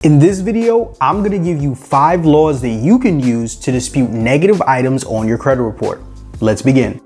In this video, I'm going to give you 5 laws that you can use to dispute negative items on your credit report. Let's begin.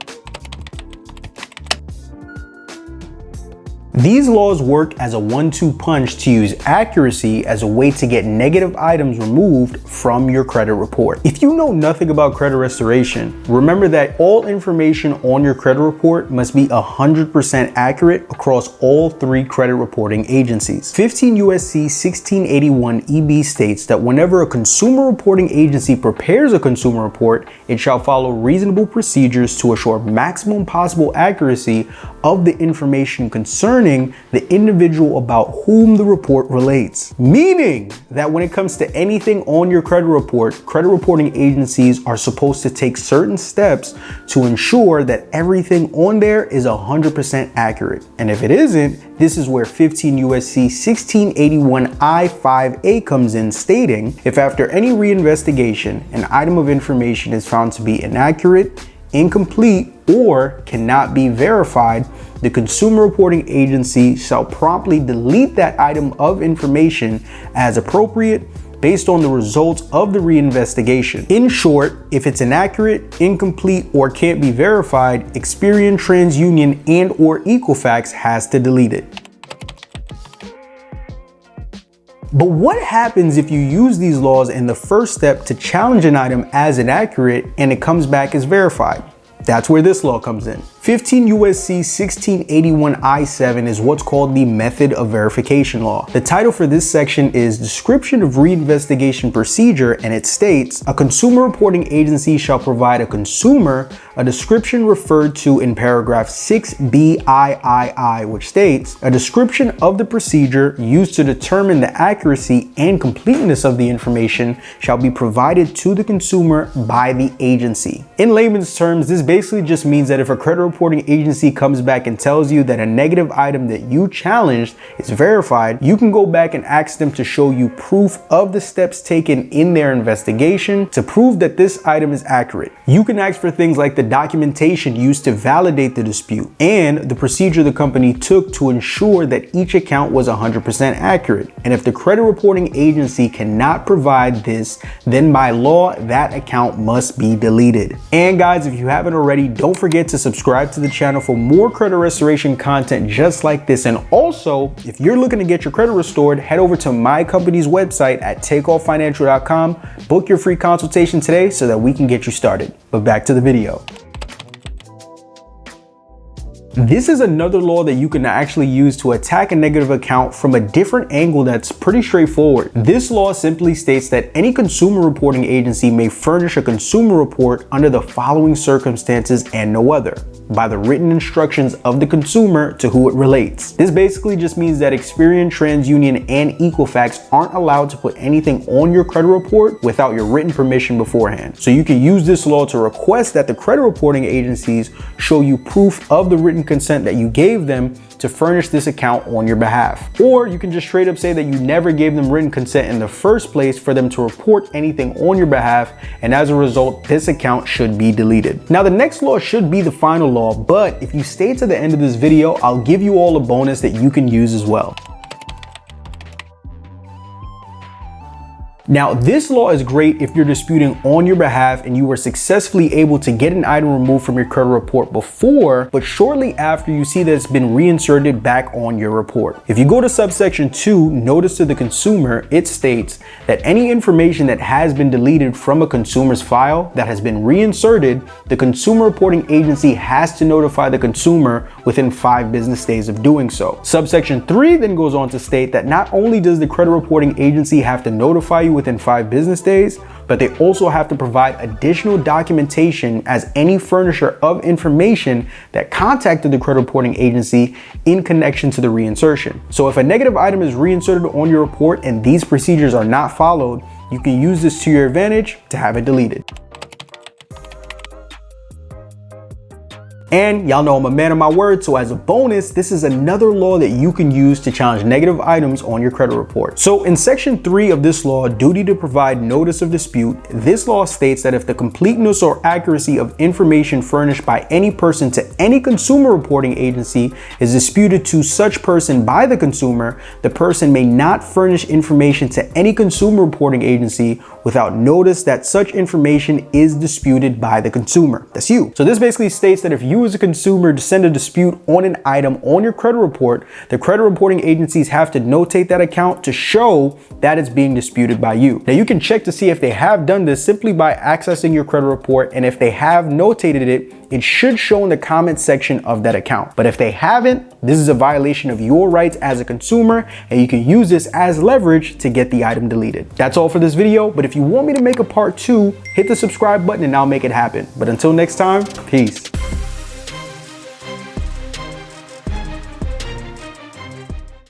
These laws work as a 1-2 punch to use accuracy as a way to get negative items removed from your credit report. If you know nothing about credit restoration, remember that all information on your credit report must be 100% accurate across all 3 credit reporting agencies. 15 USC 1681 EB states that whenever a consumer reporting agency prepares a consumer report, it shall follow reasonable procedures to assure maximum possible accuracy of the information concerning the individual about whom the report relates. Meaning that when it comes to anything on your credit report, credit reporting agencies are supposed to take certain steps to ensure that everything on there is 100% accurate. And if it isn't, this is where 15 USC 1681 I5A comes in, stating, if after any reinvestigation, an item of information is found to be inaccurate, incomplete, or cannot be verified, the consumer reporting agency shall promptly delete that item of information as appropriate based on the results of the reinvestigation. In short, if it's inaccurate, incomplete, or can't be verified, Experian, TransUnion, and/or Equifax has to delete it. But what happens if you use these laws in the first step to challenge an item as inaccurate and it comes back as verified? That's where this law comes in. 15 USC 1681 I7 is what's called the method of verification law. The title for this section is Description of Reinvestigation Procedure, and it states, a consumer reporting agency shall provide a consumer a description referred to in paragraph 6BIII, which states, a description of the procedure used to determine the accuracy and completeness of the information shall be provided to the consumer by the agency. In layman's terms, this basically just means that if a credit reporting agency comes back and tells you that a negative item that you challenged is verified, you can go back and ask them to show you proof of the steps taken in their investigation to prove that this item is accurate. You can ask for things like the documentation used to validate the dispute and the procedure the company took to ensure that each account was 100% accurate. And if the credit reporting agency cannot provide this, then by law, that account must be deleted. And guys, if you haven't already, don't forget to subscribe to the channel for more credit restoration content just like this. And also, if you're looking to get your credit restored, head over to my company's website at takeoffinancial.com. Book your free consultation today so that we can get you started. But back to the video. This is another law that you can actually use to attack a negative account from a different angle that's pretty straightforward. This law simply states that any consumer reporting agency may furnish a consumer report under the following circumstances and no other, by the written instructions of the consumer to who it relates. This basically just means that Experian, TransUnion, and Equifax aren't allowed to put anything on your credit report without your written permission beforehand. So you can use this law to request that the credit reporting agencies show you proof of the written consent that you gave them to furnish this account on your behalf. Or you can just straight up say that you never gave them written consent in the first place for them to report anything on your behalf, and as a result, this account should be deleted. Now, the next law should be the final law, but if you stay to the end of this video, I'll give you all a bonus that you can use as well. Now, this law is great if you're disputing on your behalf and you were successfully able to get an item removed from your credit report before, but shortly after you see that it's been reinserted back on your report. If you go to subsection 2, notice to the consumer, it states that any information that has been deleted from a consumer's file that has been reinserted, the consumer reporting agency has to notify the consumer within 5 business days of doing so. Subsection 3 then goes on to state that not only does the credit reporting agency have to notify you within 5 business days, but they also have to provide additional documentation as any furnisher of information that contacted the credit reporting agency in connection to the reinsertion. So if a negative item is reinserted on your report and these procedures are not followed, you can use this to your advantage to have it deleted. And y'all know I'm a man of my word, so as a bonus, this is another law that you can use to challenge negative items on your credit report. So in section 3 of this law, duty to provide notice of dispute, this law states that if the completeness or accuracy of information furnished by any person to any consumer reporting agency is disputed to such person by the consumer, the person may not furnish information to any consumer reporting agency without notice that such information is disputed by the consumer. That's you. So this basically states that if you as a consumer send a dispute on an item on your credit report, the credit reporting agencies have to notate that account to show that it's being disputed by you. Now you can check to see if they have done this simply by accessing your credit report, and if they have notated it, it should show in the comment section of that account. But if they haven't, this is a violation of your rights as a consumer, and you can use this as leverage to get the item deleted. That's all for this video, but if you want me to make a part 2, hit the subscribe button and I'll make it happen. But until next time, peace.